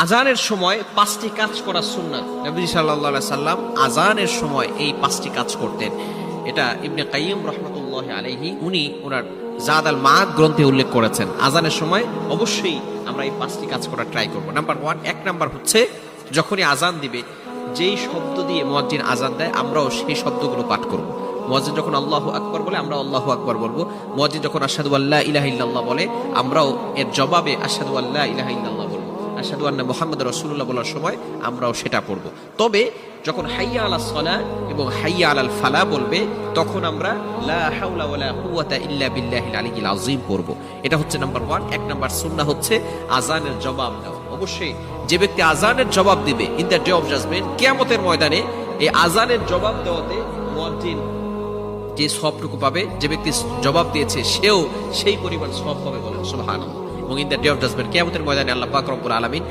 আজানের সময় 5টি কাজ করা সুন্নাত। নবী সাল্লাল্লাহু আলাইহি সাল্লাম আজানের সময় এই 5টি কাজ করতেন। এটা ইবনে কাইয়িম রাহমাতুল্লাহি আলাইহি উনি ওনার জাদ আল মাআদ গ্রন্থে উল্লেখ করেছেন। আজানের সময় অবশ্যই আমরা এই 5টি কাজ করার ট্রাই করব। নাম্বার 1, এক নাম্বার হচ্ছে যখনই আজান দিবে যেই শব্দ দিয়ে মুয়াজ্জিন আজান দেয় আমরাও সেই শব্দগুলো পাঠ করব। মুয়াজ্জিন যখন আল্লাহু আকবার বলে আমরাও আল্লাহু আকবার বলবো। মুয়াজ্জিন যখন আশহাদু আল্লা ইলাহা ইল্লাল্লাহ বলে আমরাও এর জবাবে আশহাদু আল্লা ইলাহা ইল্লাল্লাহ বলবো। আশহাদু আন্না মুহাম্মাদুর রাসূলুল্লাহ বলার সময় আমরাও সেটা পড়ব। তবে যখন হাইয়া আলাস সালাহ এবং হাইয়া আলাল ফালাহ বলবে তখন আমরা লা হাওলা ওয়ালা কুওয়াতা ইল্লা বিল্লাহিল আলিয়্যিল আযীম পড়ব। এটা হচ্ছে নাম্বার 1। এক নাম্বার সুন্নাহ হচ্ছে আজানের জবাব দেওয়া। অবশ্যই যে ব্যক্তি আজানের জবাব দিবে in the day of judgement, কিয়ামতের ময়দানে এই আজানের জবাব দেওয়াতে মুয়াজ্জিন যে সওয়াবটুকু পাবে, যে ব্যক্তি জবাব দিয়েছে সেও সেই পরিমাণ সওয়াব পাবে বলেন সুবহানাল্লাহ। এবং in the day of judgement কিয়ামতের ময়দানে আল্লাহ পাক রব্বুল আলামিন